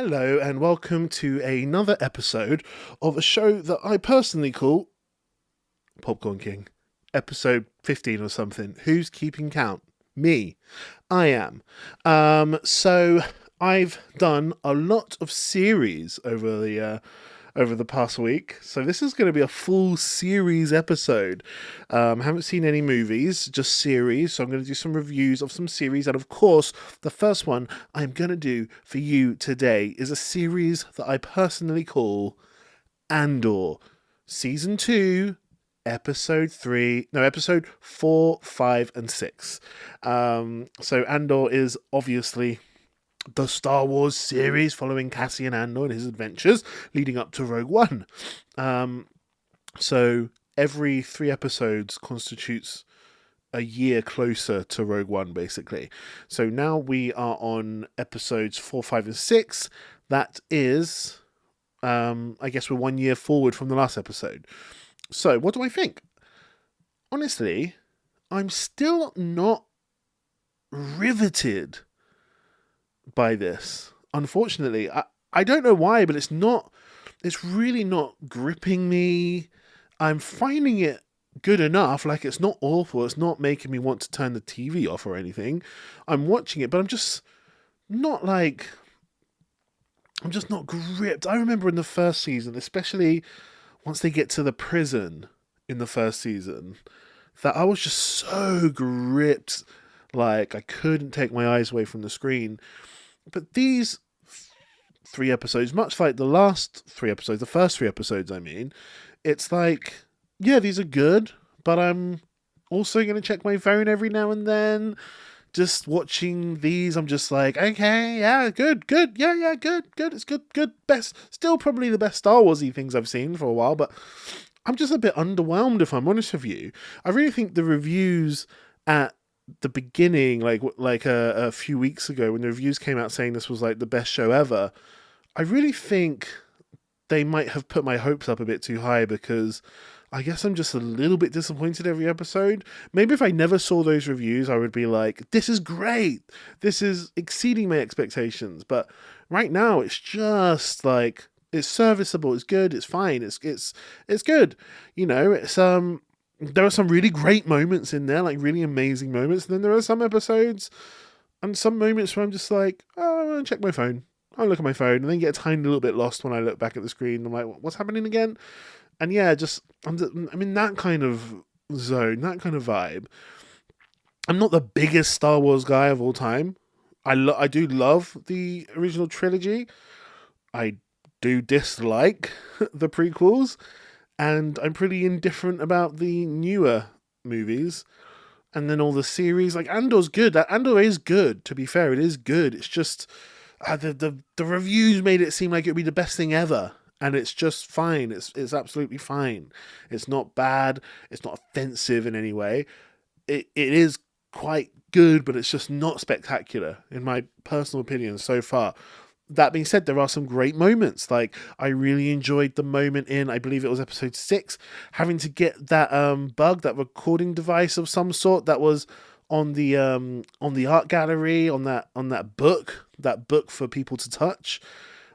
Hello and welcome to another episode of a show that I personally call Popcorn King. Episode 15 or something. Who's keeping count? Me. I am. So I've done a lot of series over the past week. So this is going to be a full series episode. Haven't seen any movies, just series. So I'm going to do some reviews of some series. And of course, the first one I'm going to do for you today is a series that I personally call Andor. Season 2, episode 4, 5, and 6. So Andor is obviously the Star Wars series following Cassian Andor and his adventures leading up to Rogue One. So every 3 episodes constitutes a year closer to Rogue One, basically. So now we are on episodes 4, 5, and 6. That is, I guess we're 1 year forward from the last episode. So what do I think? Honestly, I'm still not riveted by this. Unfortunately, I don't know why, but it's really not gripping me. I'm finding it good enough. Like, it's not awful. It's not making me want to turn the TV off or anything. I'm watching it, but I'm just not gripped. I remember in the first season, especially once they get to the prison in the first season, that I was just so gripped. Like, I couldn't take my eyes away from the screen. But these 3 episodes, much like the last 3 episodes, the first 3 episodes, I mean, it's like, yeah, these are good, but I'm also going to check my phone every now and then. Just watching these, I'm just like, okay, yeah, good, yeah, good, it's good, best, still probably the best Star Wars-y things I've seen for a while, but I'm just a bit underwhelmed, if I'm honest with you. I really think the reviews at the beginning, like a few weeks ago, when the reviews came out saying this was like the best show ever, I really think they might have put my hopes up a bit too high, because I guess I'm just a little bit disappointed every episode. Maybe if I never saw those reviews, I would be like, this is great, this is exceeding my expectations. But right now, it's just like, it's serviceable, it's good, it's fine, it's good. You know, there are some really great moments in there, like really amazing moments. And then there are some episodes and some moments where I'm just like, oh, I'm going to check my phone. I'll look at my phone and then get a tiny little bit lost when I look back at the screen. I'm like, what's happening again? And yeah, I'm in that kind of zone, that kind of vibe. I'm not the biggest Star Wars guy of all time. I do love the original trilogy. I do dislike the prequels. And I'm pretty indifferent about the newer movies. And then all the series, like Andor's good. Andor is good, to be fair. It is good. It's just the reviews made it seem like it would be the best thing ever. And it's just fine. It's absolutely fine. It's not bad. It's not offensive in any way. It is quite good, but it's just not spectacular, in my personal opinion, so far. That being said, there are some great moments. Like, I really enjoyed the moment in, I believe it was episode 6, having to get that bug, that recording device of some sort that was on the art gallery, on that book for people to touch.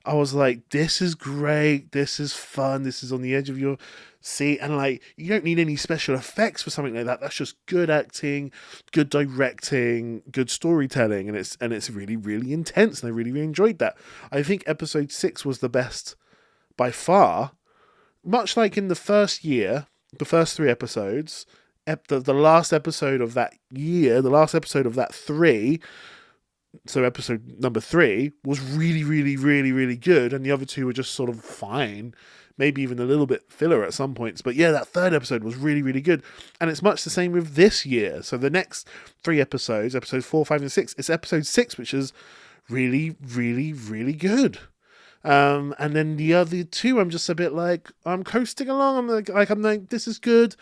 I was like, this is great, this is fun, this is on the edge of your seat, and like, you don't need any special effects for something like that. That's just good acting, good directing, good storytelling, and it's really, really intense, and I really, really enjoyed that. I think episode 6 was the best by far. Much like in the first year, the first 3 episodes, the last episode of that year, the last episode of that 3, so episode number 3 was really, really, really, really good, and the other 2 were just sort of fine, maybe even a little bit filler at some points. But yeah, that 3rd episode was really, really good, and it's much the same with this year. So the next 3 episodes, episodes 4, 5, and 6, it's episode 6, which is really, really, really good. And then the other 2, I'm just a bit like, I'm coasting along. I'm like, this is good,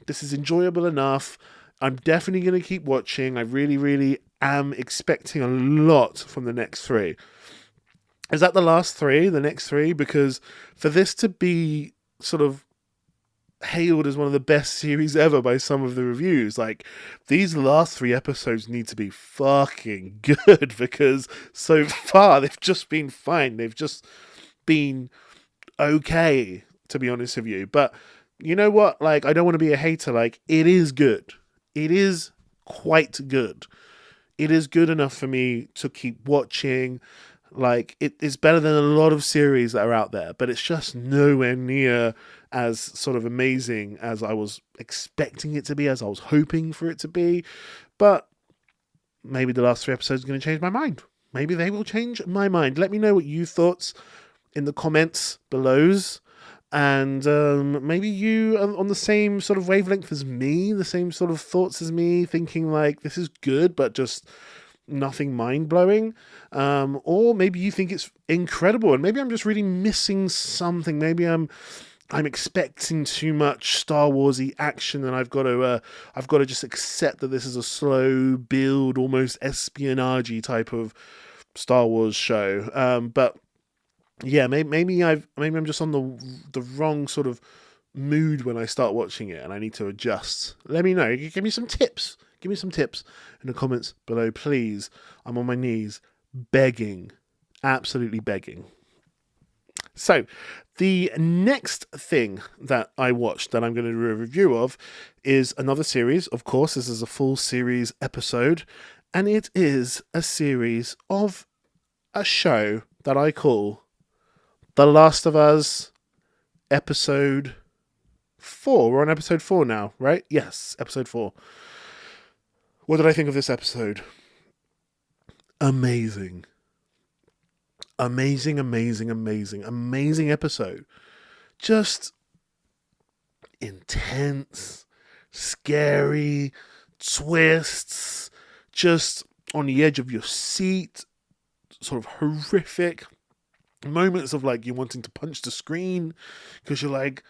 this is enjoyable enough. I'm definitely going to keep watching. I really, really am expecting a lot from the next 3. Is that the last 3? The next 3? Because for this to be sort of hailed as one of the best series ever by some of the reviews. Like, these last 3 episodes need to be fucking good because so far they've just been fine. They've just been okay, to be honest with you. But you know what? Like, I don't want to be a hater. Like, it is good. It is quite good. It is good enough for me to keep watching. Like, it's better than a lot of series that are out there, but it's just nowhere near as sort of amazing as I was expecting it to be, as I was hoping for it to be. But maybe the last 3 episodes are going to change my mind. Maybe they will change my mind. Let me know what you thought in the comments below. And maybe you are on the same sort of wavelength as me, the same sort of thoughts as me, thinking like this is good, but just nothing mind-blowing. Or maybe you think it's incredible, and maybe I'm just really missing something. Maybe I'm expecting too much Star Warsy action, and I've got to just accept that this is a slow build, almost espionage type of Star Wars show. But yeah, maybe I'm just on the wrong sort of mood when I start watching it, and I need to adjust. Let me know. Give me some tips. Give me some tips in the comments below, please. I'm on my knees, begging, absolutely begging. So, the next thing that I watched that I'm going to do a review of is another series. Of course, this is a full series episode, and it is a series of a show that I call The Last of Us episode 4. We're on episode 4 now, right? Yes, episode 4. What did I think of this episode? Amazing. Amazing episode. Just intense, scary, twists, just on the edge of your seat, sort of horrific moments of like you wanting to punch the screen because you're like,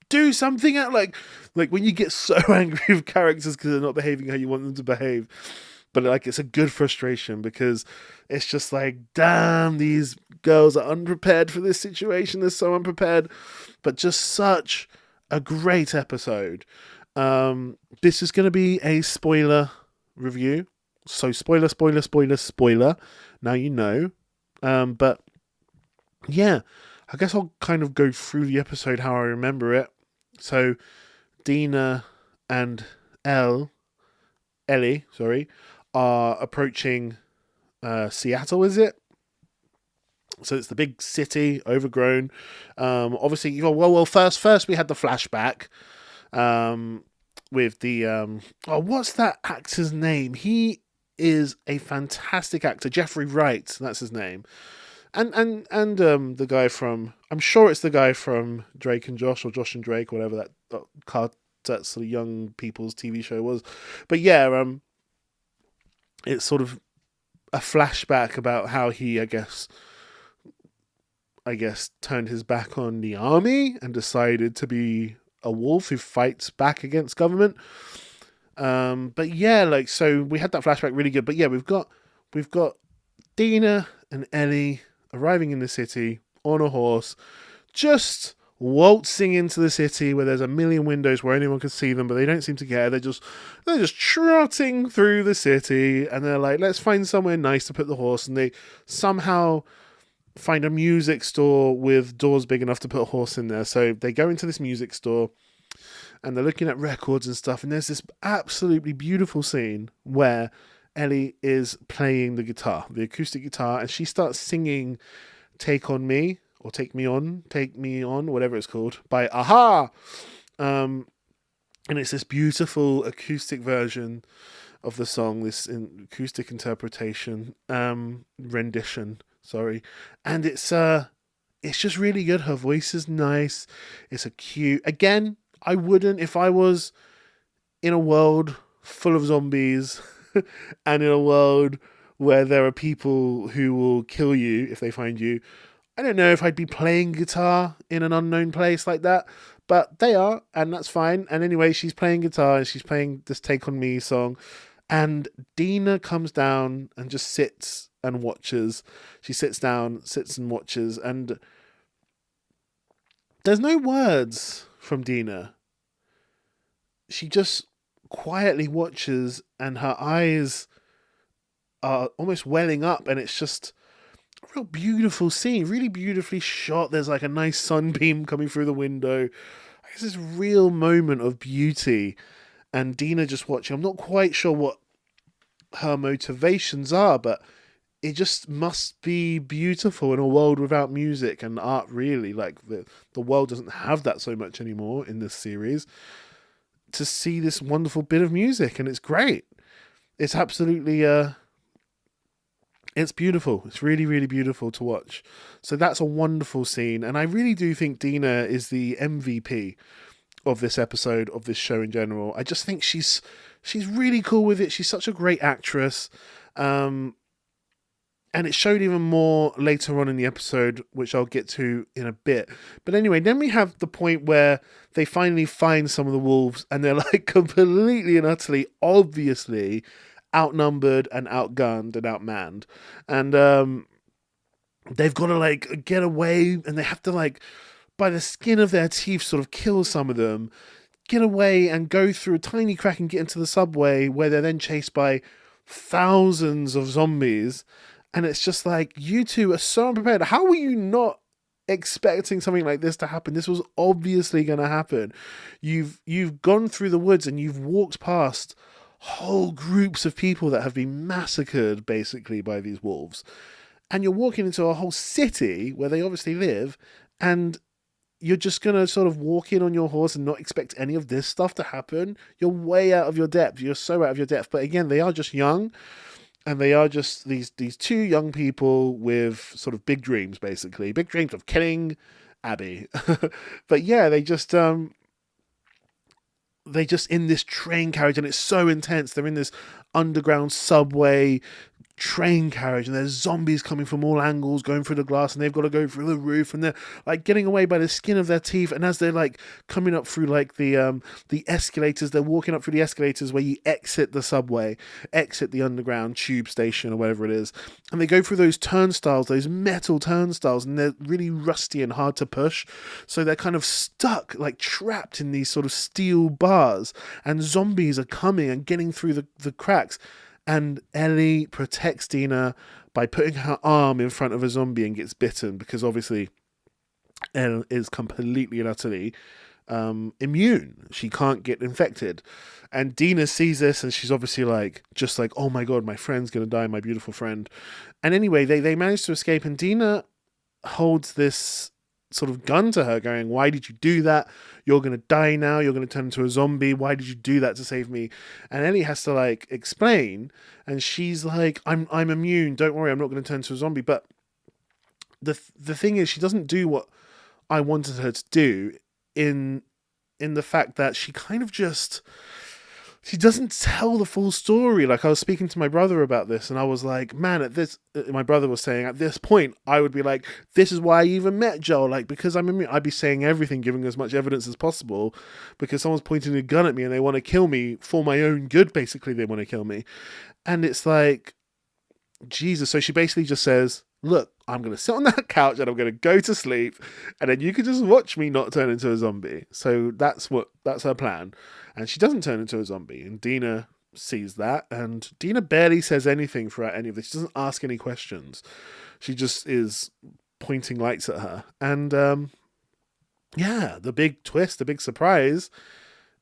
do something out, like when you get so angry with characters because they're not behaving how you want them to behave. But like, it's a good frustration because it's just like, damn, these girls are unprepared for this situation. They're so unprepared, but just such a great episode. This is going to be a spoiler review, so spoiler. Now you know. But yeah, I guess I'll kind of go through the episode how I remember it. So Dina and Ellie, are approaching Seattle, is it? So it's the big city, overgrown. Obviously, first we had the flashback with the what's that actor's name? He is a fantastic actor, Jeffrey Wright. That's his name. And the guy from, I'm sure it's the guy from Drake and Josh, or Josh and Drake, whatever that sort of young people's TV show was. But yeah, it's sort of a flashback about how he, I guess, turned his back on the army and decided to be a wolf who fights back against government. But yeah, like, so we had that flashback really good. But yeah, we've got Dina and Ellie arriving in the city on a horse, just waltzing into the city where there's a million windows where anyone can see them, but they don't seem to care. They're just trotting through the city, and they're like, let's find somewhere nice to put the horse. And they somehow find a music store with doors big enough to put a horse in there. So they go into this music store and they're looking at records and stuff, and there's this absolutely beautiful scene where Ellie is playing the guitar, the acoustic guitar, and she starts singing Take On Me, or Take Me On, whatever it's called, by Aha! And it's this beautiful acoustic version of the song, this acoustic interpretation, rendition, and it's just really good. Her voice is nice. It's a cute, again, I wouldn't, if I was in a world full of zombies and in a world where there are people who will kill you if they find you, I don't know if I'd be playing guitar in an unknown place like that, but they are, and that's fine. And anyway, she's playing guitar and she's playing this Take On Me song, and Dina comes down and just sits and watches. She sits down, sits and watches, and there's no words from Dina. she just quietly watches, and her eyes are almost welling up, and it's just a real beautiful scene, really beautifully shot. There's like a nice sunbeam coming through the window. It's this real moment of beauty, and Dina just watching. I'm not quite sure what her motivations are, but it just must be beautiful in a world without music and art, really. Like, the world doesn't have that so much anymore in this series, to see this wonderful bit of music, and it's great. It's absolutely it's beautiful. It's really, really beautiful to watch. So that's a wonderful scene, and I really do think Dina is the MVP of this episode, of this show in general. I just think she's really cool with it. She's such a great actress. And it showed even more later on in the episode, which I'll get to in a bit. But anyway, then we have the point where they finally find some of the wolves, and they're like completely and utterly, obviously outnumbered and outgunned and outmanned. And they've got to like get away, and they have to like, by the skin of their teeth, sort of kill some of them, get away and go through a tiny crack and get into the subway, where they're then chased by thousands of zombies. And it's just like, you two are so unprepared. How were you not expecting something like this to happen? This was obviously going to happen. You've gone through the woods, and you've walked past whole groups of people that have been massacred, basically, by these wolves. And you're walking into a whole city where they obviously live, and you're just going to sort of walk in on your horse and not expect any of this stuff to happen. You're way out of your depth. You're so out of your depth. But again, they are just young. And they are just these two young people with sort of big dreams, basically. Big dreams of killing Abby. But yeah, they just in this train carriage, and it's so intense. They're in this underground subway train carriage, and there's zombies coming from all angles, going through the glass, and they've got to go through the roof, and they're like getting away by the skin of their teeth. And as they're like coming up through like the escalators, they're walking up through the escalators where you exit the subway, exit the underground tube station or whatever it is, and they go through those turnstiles, those metal turnstiles, and they're really rusty and hard to push, so they're kind of stuck, like trapped in these sort of steel bars, and zombies are coming and getting through the cracks. And Ellie protects Dina by putting her arm in front of a zombie and gets bitten, because obviously Elle is completely and utterly immune. She can't get infected. And Dina sees this, and she's obviously like, just like, oh my god, my friend's going to die, my beautiful friend. And anyway, they manage to escape, and Dina holds this sort of gun to her, going, why did you do that? You're going to die now. You're going to turn into a zombie. Why did you do that to save me? And Ellie has to like explain, and she's like, I'm immune. Don't worry, I'm not going to turn into a zombie. But the thing is, she doesn't do what I wanted her to do, in the fact that she kind of just, she doesn't tell the full story. Like, I was speaking to my brother about this, and I was like, man, my brother was saying, at this point, I would be like, this is why I even met Joel. Like, because I'd be saying everything, giving as much evidence as possible, because someone's pointing a gun at me and they want to kill me for my own good. Basically, they want to kill me. And it's like, Jesus. So she basically just says, look, I'm going to sit on that couch and I'm going to go to sleep, and then you can just watch me not turn into a zombie. So that's her plan. And she doesn't turn into a zombie. And Dina sees that, and Dina barely says anything throughout any of this. She doesn't ask any questions. She just is pointing lights at her. And yeah, the big twist, the big surprise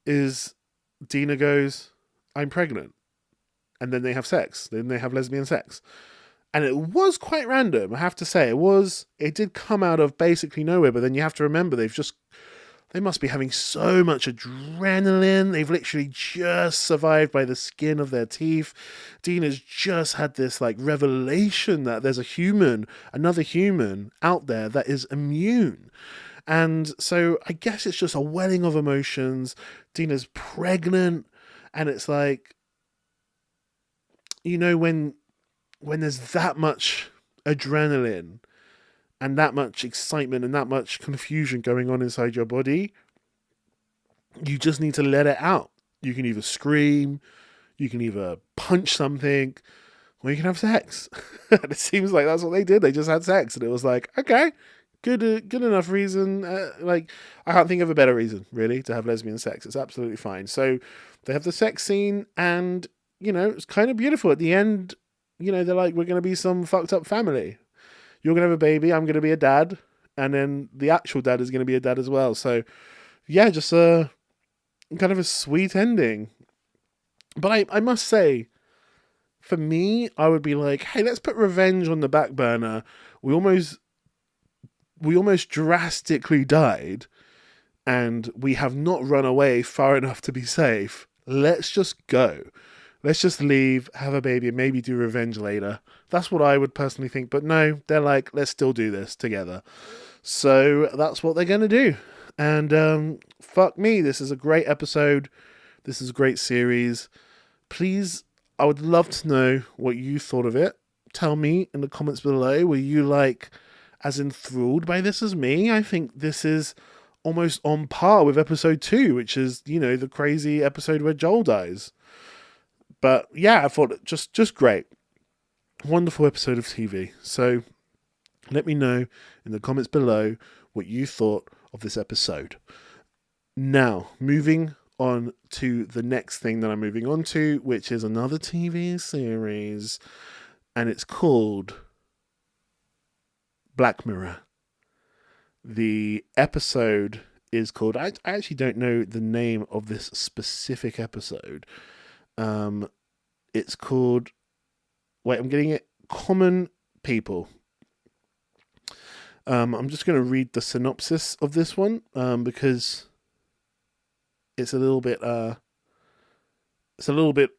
is Dina goes, I'm pregnant. And then they have sex. Then they have lesbian sex. And it was quite random, I have to say. It did come out of basically nowhere, but then you have to remember, they must be having so much adrenaline. They've literally just survived by the skin of their teeth. Dina's just had this like revelation that there's another human out there that is immune. And so I guess it's just a welling of emotions. Dina's pregnant, and it's like, you know, when there's that much adrenaline and that much excitement and that much confusion going on inside your body, you just need to let it out. You can either scream, you can either punch something, or you can have sex. And it seems like that's what they did. They just had sex, and it was like, okay, good enough reason. Like, I can't think of a better reason, really, to have lesbian sex. It's absolutely fine. So they have the sex scene, and, it's kind of beautiful. At the end, they're like, we're going to be some fucked up family. You're going to have a baby, I'm going to be a dad, and then the actual dad is going to be a dad as well. So, yeah, just a kind of a sweet ending. But I must say, for me, I would be like, hey, let's put revenge on the back burner. We almost drastically died, and we have not run away far enough to be safe. Let's just go. Let's just leave, have a baby, and maybe do revenge later. That's what I would personally think. But no, they're like, let's still do this together. So that's what they're going to do. And fuck me, this is a great episode. This is a great series. Please, I would love to know what you thought of it. Tell me in the comments below. Were you like as enthralled by this as me? I think this is almost on par with episode 2, which is, the crazy episode where Joel dies. But yeah, I thought just great. Wonderful episode of TV. So let me know in the comments below what you thought of this episode. Now, moving on to the next thing that I'm moving on to, which is another TV series, and it's called Black Mirror. The episode is called, I actually don't know the name of this specific episode. It's called, I'm getting it, Common People. I'm just going to read the synopsis of this one, because it's a little bit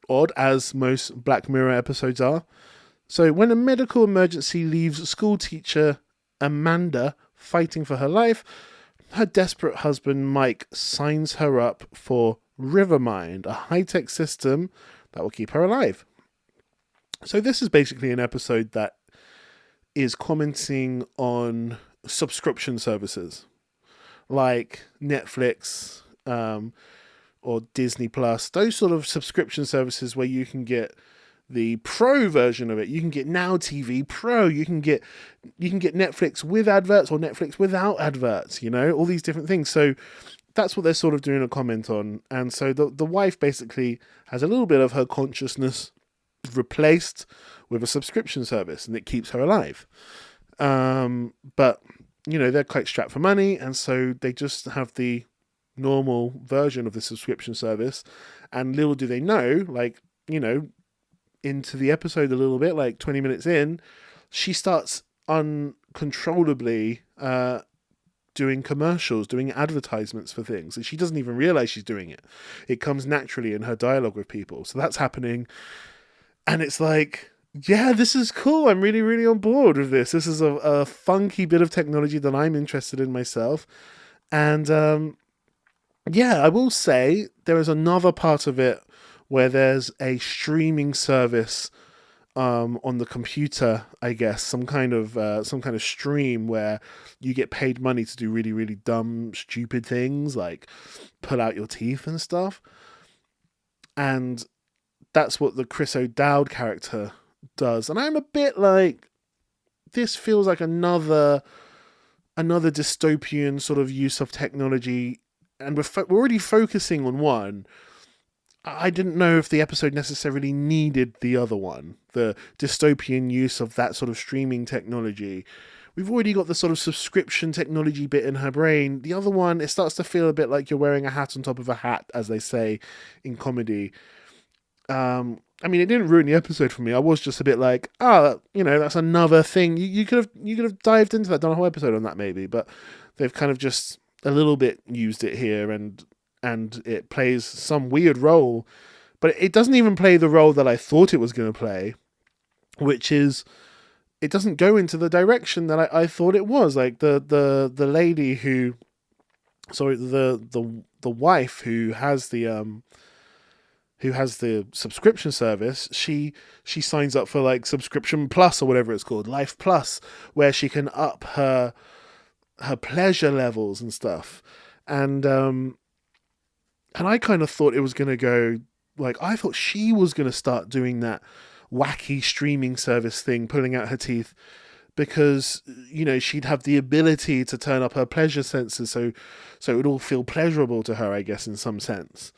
odd, as most Black Mirror episodes are. So, when a medical emergency leaves school teacher Amanda fighting for her life, her desperate husband Mike signs her up for Rivermind, a high-tech system that will keep her alive. So this is basically an episode that is commenting on subscription services like Netflix, or Disney Plus, those sort of subscription services where you can get the pro version of it. You can get Now TV Pro. You can get Netflix with adverts or Netflix without adverts. All these different things. So that's what they're sort of doing a comment on. And so the wife basically has a little bit of her consciousness replaced with a subscription service, and it keeps her alive. But they're quite strapped for money, and so they just have the normal version of the subscription service. And little do they know, into the episode a little bit, like 20 minutes in, she starts uncontrollably doing commercials, doing advertisements for things, and she doesn't even realize she's doing it. It comes naturally in her dialogue with people. So that's happening, and it's like, yeah, this is cool. I'm really, really on board with this. This is a funky bit of technology that I'm interested in myself. And yeah, I will say there is another part of it where there's a streaming service on the computer, I guess, some kind of stream where you get paid money to do really, really dumb, stupid things like pull out your teeth and stuff. And that's what the Chris O'Dowd character does. And I'm a bit like, this feels like another dystopian sort of use of technology, and we're already focusing on one. I didn't know if the episode necessarily needed the other one, the dystopian use of that sort of streaming technology. We've already got the sort of subscription technology bit in her brain. The other one, it starts to feel a bit like you're wearing a hat on top of a hat, as they say in comedy. I mean, it didn't ruin the episode for me. I was just a bit like, that's another thing. You could have dived into that, done a whole episode on that maybe, but they've kind of just a little bit used it here, and it plays some weird role, but it doesn't even play the role that I thought it was going to play, which is, it doesn't go into the direction that I thought it was. Like the lady who, sorry, the wife who has the subscription service, she signs up for like Subscription Plus or whatever it's called, Life Plus, where she can up her pleasure levels and stuff. And I kind of thought it was going to go, like, I thought she was going to start doing that wacky streaming service thing, pulling out her teeth. because she'd have the ability to turn up her pleasure senses, so it would all feel pleasurable to her, I guess, in some sense.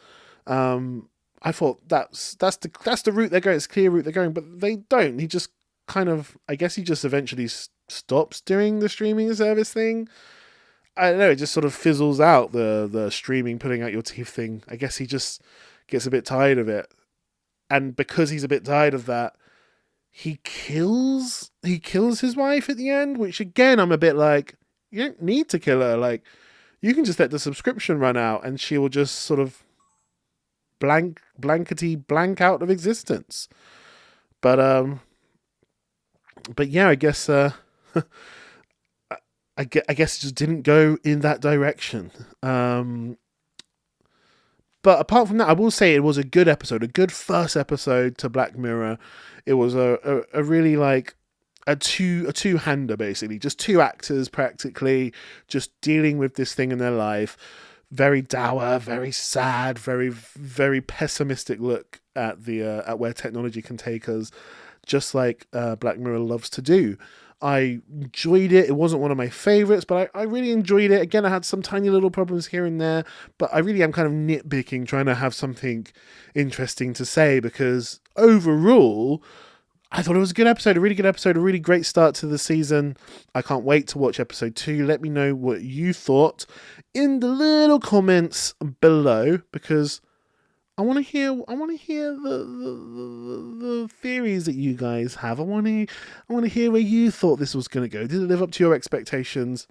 I thought that's the route they're going. It's a clear route they're going, but they don't. He just I guess he just eventually stops doing the streaming service thing. I don't know. It just sort of fizzles out, the streaming, pulling out your teeth thing. I guess he just gets a bit tired of it, and because he's a bit tired of that, he kills his wife at the end. Which again, I'm a bit like, you don't need to kill her. Like, you can just let the subscription run out, and she will just sort of blankety blank out of existence. But yeah, I guess I guess it just didn't go in that direction. But apart from that, I will say it was a good episode, a good first episode to Black Mirror. It was a really like a two-hander, basically, just two actors practically just dealing with this thing in their life. Very dour, very sad, very very pessimistic look at the at where technology can take us, just like Black Mirror loves to do. I enjoyed it. It wasn't one of my favourites, but I really enjoyed it. Again, I had some tiny little problems here and there, but I really am kind of nitpicking, trying to have something interesting to say, because overall, I thought it was a good episode, a really good episode, a really great start to the season. I can't wait to watch episode 2. Let me know what you thought in the little comments below, because I want to hear the theories that you guys have. I want to hear where you thought this was going to go. Did it live up to your expectations?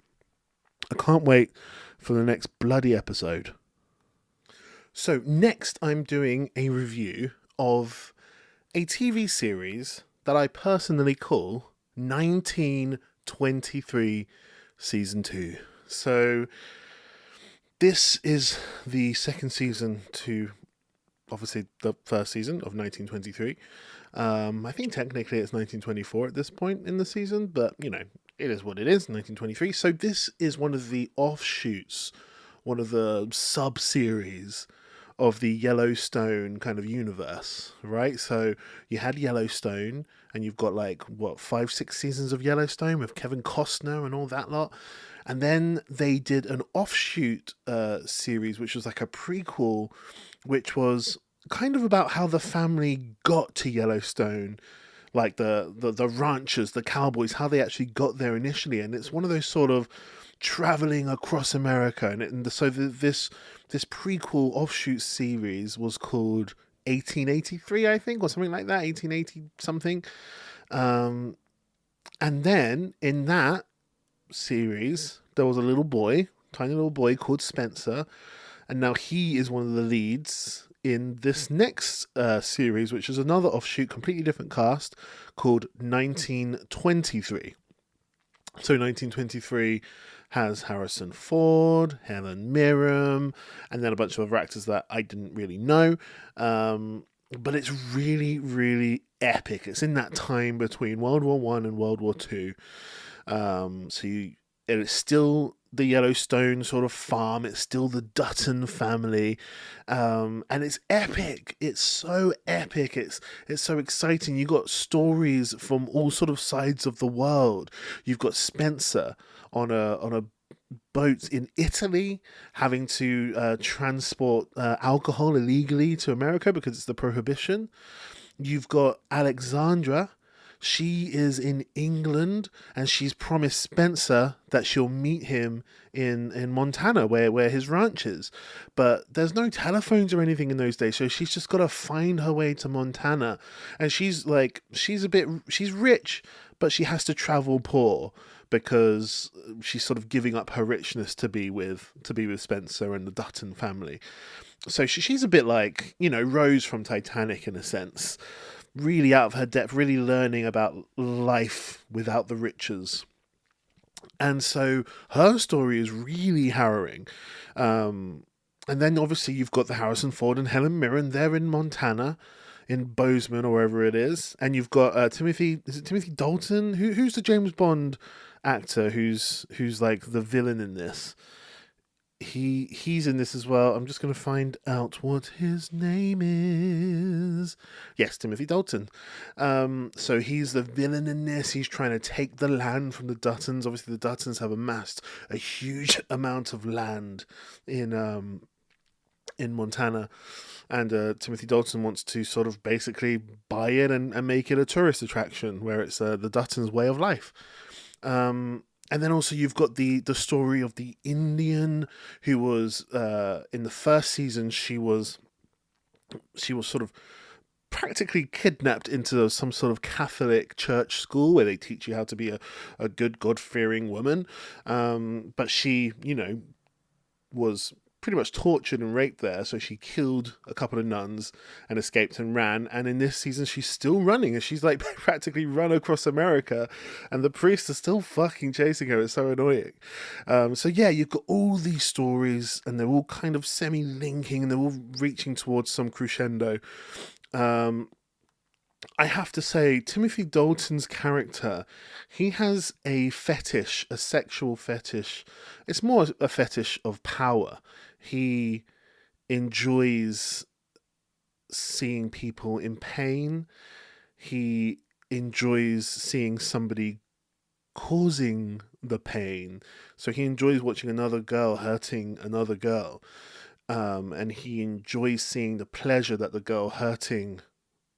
I can't wait for the next bloody episode. So next, I'm doing a review of a TV series that I personally call 1923 Season 2. So this is the second season to, obviously, the first season of 1923. I think technically it's 1924 at this point in the season, but, it is what it is, 1923. So this is one of the offshoots, one of the sub-series of the Yellowstone kind of universe, right? So you had Yellowstone, and you've got 5-6 seasons of Yellowstone with Kevin Costner and all that lot. And then they did an offshoot series, which was like a prequel, which was kind of about how the family got to Yellowstone, like the ranchers, the cowboys, how they actually got there initially. And it's one of those sort of traveling across America. So this prequel offshoot series was called 1883, I think, or something like that, 1880 something. And then in that series, there was a little boy, tiny little boy called Spencer, and now he is one of the leads in this next series, which is another offshoot, completely different cast, called 1923. So 1923 has Harrison Ford, Helen Mirren, and then a bunch of other actors that I didn't really know. But it's really, really epic. It's in that time between World War One and World War Two. It's still the Yellowstone sort of farm. It's still the Dutton family, and it's epic. It's so epic. It's so exciting. You got stories from all sort of sides of the world. You've got Spencer on a boat in Italy, having to transport alcohol illegally to America because it's the prohibition. You've got Alexandra. She is in England, and she's promised Spencer that she'll meet him in Montana, where his ranch is. But there's no telephones or anything in those days, so she's just got to find her way to Montana. And she's rich, but she has to travel poor because she's sort of giving up her richness to be with Spencer and the Dutton family. So she's a bit like, Rose from Titanic in a sense. Really out of her depth, really learning about life without the riches. And so her story is really harrowing. And then obviously you've got the Harrison Ford and Helen Mirren. They're in Montana, in Bozeman or wherever it is. And you've got Timothy Dalton? Who's the James Bond actor who's like the villain in this? He's in this as well. I'm just going to find out what his name is. Yes, Timothy Dalton. So he's the villain in this. He's trying to take the land from the Duttons. Obviously, the Duttons have amassed a huge amount of land in Montana, and Timothy Dalton wants to sort of basically buy it and make it a tourist attraction where it's the Duttons' way of life. And then also you've got the story of the Indian who was in the first season. She was sort of practically kidnapped into some sort of Catholic church school where they teach you how to be a good God-fearing woman. But she, was pretty much tortured and raped there, so she killed a couple of nuns and escaped and ran. And in this season, she's still running, and she's like practically run across America, and the priests are still fucking chasing her. It's so annoying. So yeah, you've got all these stories, and they're all kind of semi-linking, and they're all reaching towards some crescendo. I have to say, Timothy Dalton's character, he has a fetish, a sexual fetish. It's more a fetish of power. He enjoys seeing people in pain. He enjoys seeing somebody causing the pain. So he enjoys watching another girl hurting another girl. And he enjoys seeing the pleasure that the girl hurting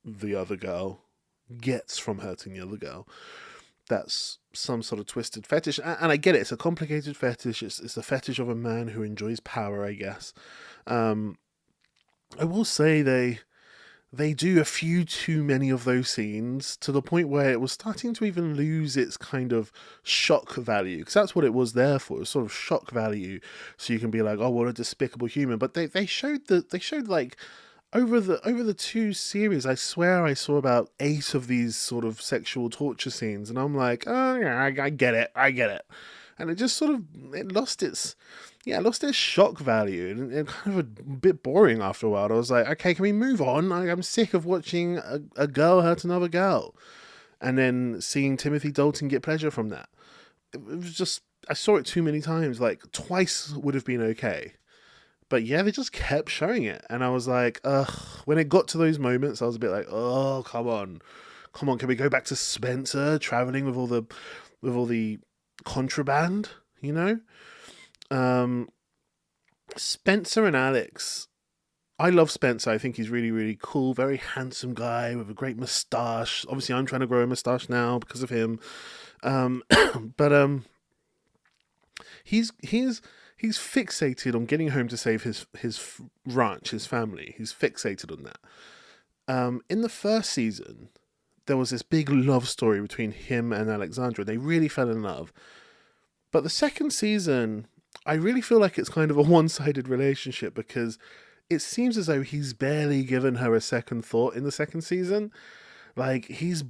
the other girl gets from hurting the other girl. That's some sort of twisted fetish, and I get it. It's a complicated fetish. It's the fetish of a man who enjoys power, I guess. I will say they do a few too many of those scenes to the point where it was starting to even lose its kind of shock value, because that's what it was there for. It was sort of shock value, so you can be like, oh, what a despicable human. But they showed like over the two series, I swear I saw about 8 of these sort of sexual torture scenes, and I'm like, oh yeah, I get it, and it just sort of lost its shock value, and it kind of a bit boring after a while. I was like, okay, can we move on? I'm sick of watching a girl hurt another girl, and then seeing Timothy Dalton get pleasure from that. It was just, I saw it too many times. Like twice would have been okay. But yeah, they just kept showing it, and I was like, ugh. When it got to those moments, I was a bit like, oh, come on, can we go back to Spencer traveling with all the contraband, Spencer and Alex. I love Spencer. I think he's really, really cool, very handsome guy with a great moustache. Obviously, I'm trying to grow a moustache now because of him. But he's fixated on getting home to save his ranch, his family. He's fixated on that. In the first season, there was this big love story between him and Alexandra. They really fell in love. But the second season, I really feel like it's kind of a one-sided relationship, because it seems as though he's barely given her a second thought in the second season. Like she's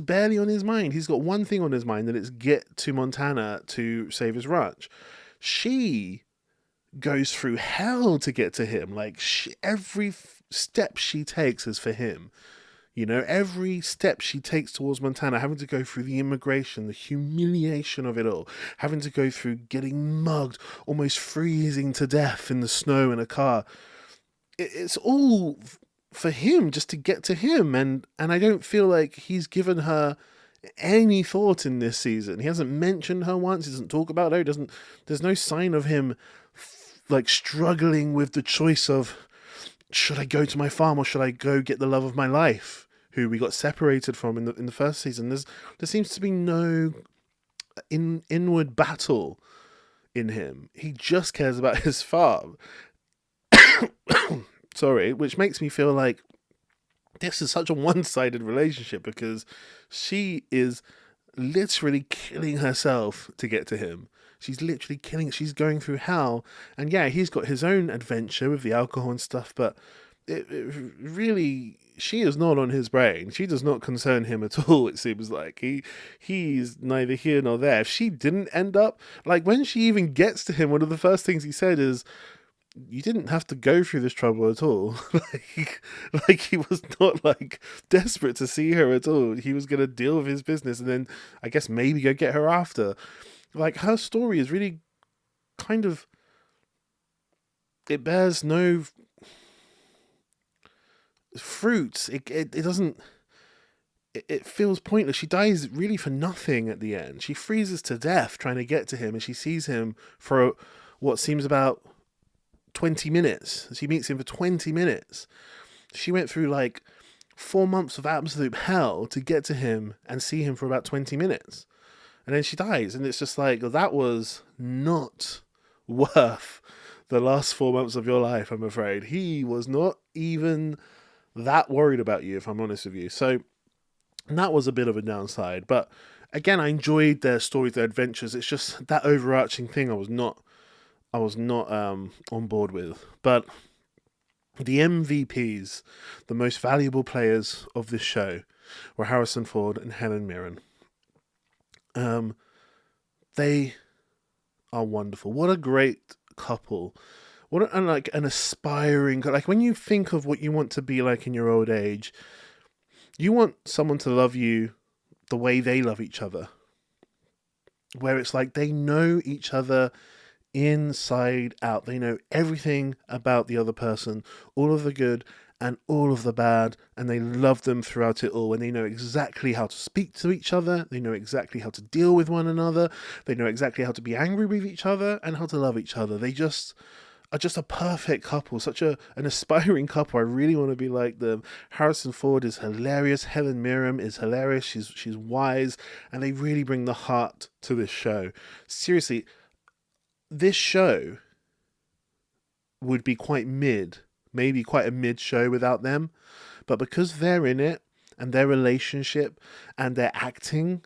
barely on his mind. He's got one thing on his mind, and it's get to Montana to save his ranch. She goes through hell to get to him. Like every step she takes is for him. Every step she takes towards Montana, having to go through the immigration, the humiliation of it all, having to go through getting mugged, almost freezing to death in the snow in a car. It's all for him, just to get to him. And I don't feel like he's given her any thought in this season. He hasn't mentioned her once. He doesn't talk about her. There's no sign of him like struggling with the choice of, should I go to my farm or should I go get the love of my life, who we got separated from in the first season. There seems to be no inward battle in him. He just cares about his farm. Sorry, which makes me feel like this is such a one-sided relationship, because she is literally killing herself to get to him. She's literally killing. She's going through hell, and yeah, he's got his own adventure with the alcohol and stuff, but it really, she is not on his brain. She does not concern him at all. It seems like he's neither here nor there. If she didn't end up, like when she even gets to him, one of the first things he said is, you didn't have to go through this trouble at all. like he was not like desperate to see her at all. He was going to deal with his business and then I guess maybe go get her after. Like her story is really kind of, it bears no, fruits. It doesn't. It feels pointless. She dies really for nothing at the end. She freezes to death trying to get to him, and she sees him for what seems about 20 minutes. She meets him for 20 minutes. She went through like 4 months of absolute hell to get to him and see him for about 20 minutes. And then she dies. And it's just like, that was not worth the last 4 months of your life, I'm afraid. He was not even that worried about you, if I'm honest with you. So that was a bit of a downside. But again, I enjoyed their stories, their adventures. It's just that overarching thing I was not on board with. But the MVPs, the most valuable players of this show, were Harrison Ford and Helen Mirren. They are wonderful. What a great couple. What an aspiring, like when you think of what you want to be like in your old age, you want someone to love you the way they love each other. Where it's like they know each other inside out. They know everything about the other person, all of the good and all of the bad, and they love them throughout it all. And they know exactly how to speak to each other. They know exactly how to deal with one another. They know exactly how to be angry with each other and how to love each other. They just are just a perfect couple, such an aspiring couple. I really want to be like them. Harrison Ford is hilarious. Helen Mirren is hilarious. She's wise, and they really bring the heart to this show. Seriously, this show would be quite mid, maybe quite a mid show without them, but because they're in it and their relationship and their acting,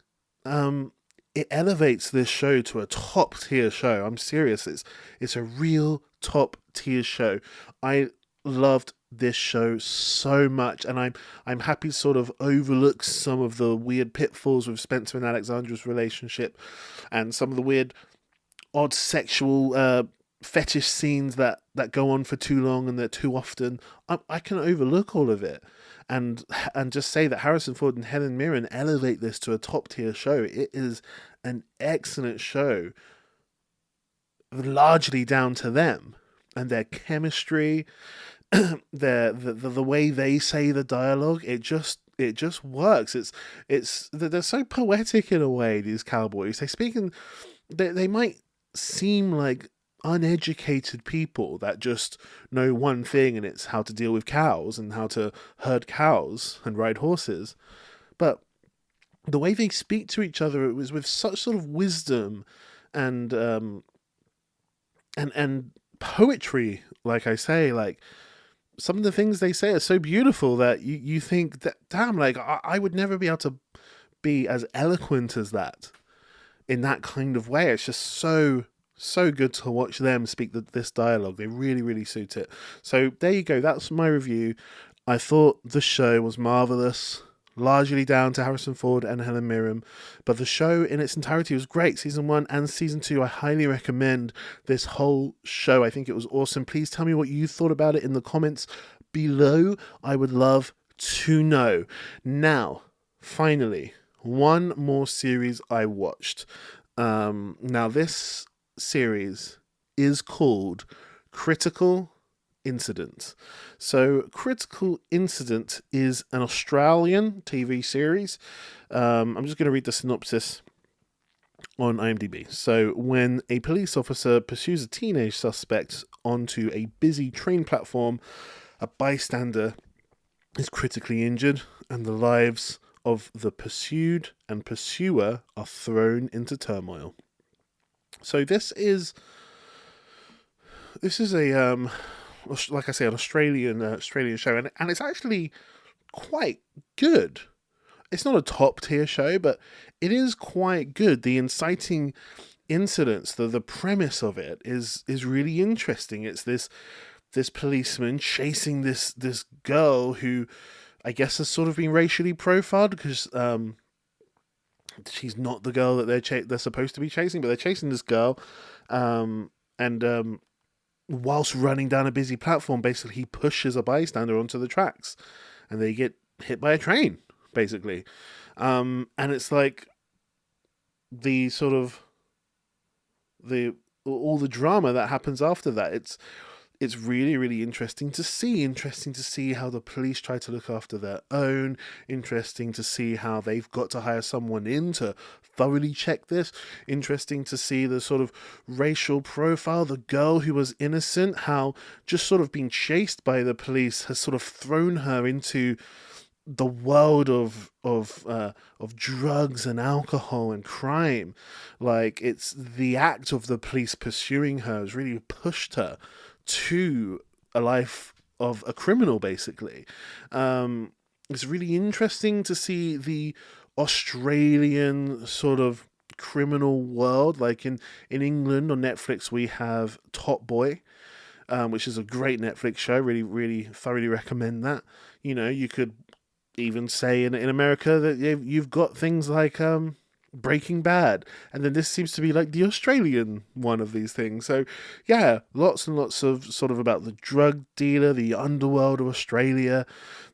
it elevates this show to a top tier show. I'm serious. It's a real top tier show. I loved this show so much, and I'm happy to sort of overlook some of the weird pitfalls with Spencer and Alexandra's relationship, and some of the weird, odd sexual fetish scenes that go on for too long and they're too often. I can overlook all of it, and just say that Harrison Ford and Helen Mirren elevate this to a top tier show. It is an excellent show, largely down to them and their chemistry, the way they say the dialogue. It just works. They're so poetic in a way. These cowboys, they might seem like uneducated people that just know one thing, and it's how to deal with cows and how to herd cows and ride horses. But the way they speak to each other, it was with such sort of wisdom and poetry. Like I say, like some of the things they say are so beautiful that you think that, damn, like I would never be able to be as eloquent as that in that kind of way. It's just so good to watch them speak this dialogue. They really, really suit it. So there you go. That's my review. I thought the show was marvelous, largely down to Harrison Ford and Helen Mirren, but the show in its entirety was great. Season 1 and Season 2, I highly recommend this whole show. I think it was awesome. Please tell me what you thought about it in the comments below. I would love to know. Now, finally, one more series I watched. Now this series is called Critical Incident. So Critical Incident is an Australian TV series. I'm just going to read the synopsis on IMDb. So when a police officer pursues a teenage suspect onto a busy train platform, a bystander is critically injured, and the lives of the pursued and pursuer are thrown into turmoil. So this is a like I say, an Australian show, and it's actually quite good. It's not a top tier show, but it is quite good. The inciting incidents, the premise of it is really interesting. It's this policeman chasing this girl who I guess has sort of been racially profiled because she's not the girl that they're supposed to be chasing, but they're chasing this girl, and whilst running down a busy platform, basically he pushes a bystander onto the tracks, and they get hit by a train, basically, and it's like the sort of all the drama that happens after that. it's really, really interesting to see. Interesting to see how the police try to look after their own. Interesting to see how they've got to hire someone in to thoroughly check this. Interesting to see the sort of racial profile. The girl who was innocent, how just sort of being chased by the police has sort of thrown her into the world of drugs and alcohol and crime. Like, it's the act of the police pursuing her has really pushed her to a life of a criminal, basically. It's really interesting to see the Australian sort of criminal world. Like in England on Netflix, we have Top Boy, which is a great Netflix show. Really, really thoroughly recommend that. You could even say in America that you've got things like Breaking Bad, and then this seems to be like the Australian one of these things. So yeah, lots and lots of sort of about the drug dealer, the underworld of Australia,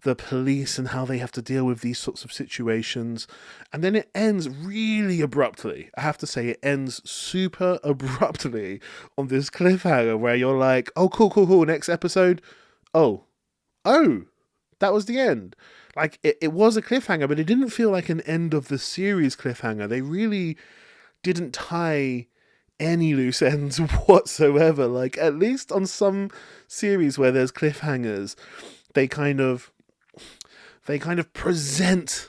the police, and how they have to deal with these sorts of situations. And then it ends really abruptly. I have to say, it ends super abruptly on this cliffhanger where you're like, oh, cool, next episode. Oh, that was the end. Like, it was a cliffhanger, but it didn't feel like an end of the series cliffhanger. They really didn't tie any loose ends whatsoever. Like, at least on some series where there's cliffhangers, they kind of present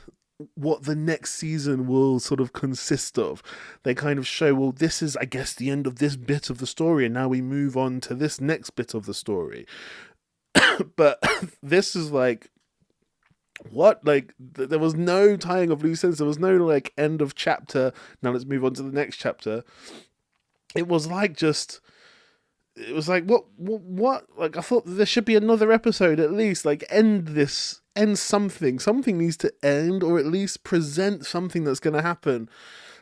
what the next season will sort of consist of. They kind of show, well, this is, I guess, the end of this bit of the story, and now we move on to this next bit of the story. But this is like, what? Like, there was no tying of loose ends. There was no like end of chapter. Now let's move on to the next chapter. It was like what? Like, I thought there should be another episode at least. Like, end something. Something needs to end, or at least present something that's going to happen.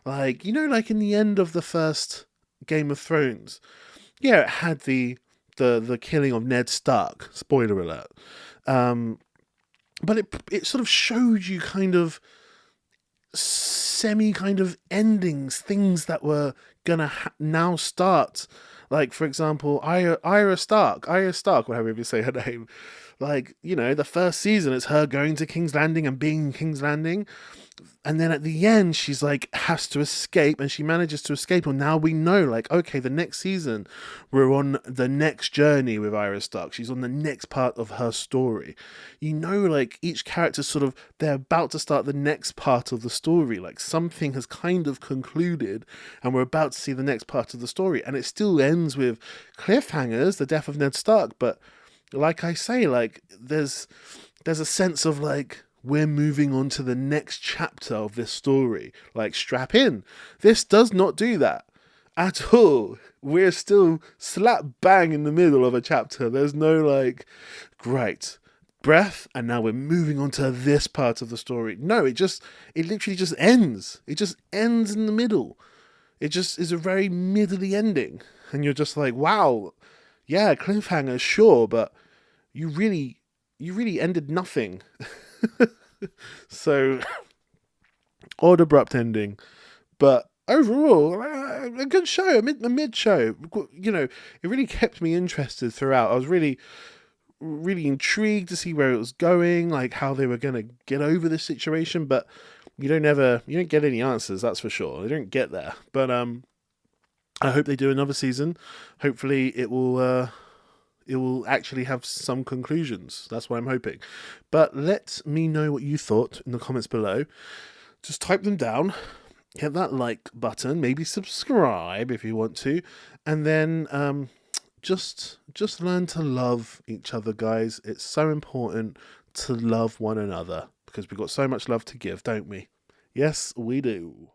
Like, like in the end of the first Game of Thrones. Yeah, it had the killing of Ned Stark. Spoiler alert. But it sort of showed you kind of semi kind of endings, things that were gonna now start. Like, for example, Arya Stark, whatever you say her name. Like, the first season, it's her going to King's Landing and being in King's Landing. And then at the end, she's like, has to escape, and she manages to escape. And now we know, like, okay, the next season, we're on the next journey with Arya Stark. She's on the next part of her story. Like, each character they're about to start the next part of the story. Like, something has kind of concluded, and we're about to see the next part of the story. And it still ends with cliffhangers, the death of Ned Stark. But like I say, like, there's a sense of, like, we're moving on to the next chapter of this story. Like, strap in. This does not do that at all. We're still slap bang in the middle of a chapter. There's no like, great, breath, and now we're moving on to this part of the story. No, it literally just ends. It just ends in the middle. It just is a very middly ending. And you're just like, wow, yeah, cliffhanger, sure, but you really ended nothing. So, odd abrupt ending, but overall a good show, a mid show. It really kept me interested throughout. I was really intrigued to see where it was going, like how they were going to get over this situation, but you don't get any answers, that's for sure. They don't get there, but I hope they do another season. Hopefully it will actually have some conclusions. That's what I'm hoping. But let me know what you thought in the comments below. Just type them down. Hit that like button. Maybe subscribe if you want to. And then just learn to love each other, guys. It's so important to love one another because we've got so much love to give, don't we? Yes, we do.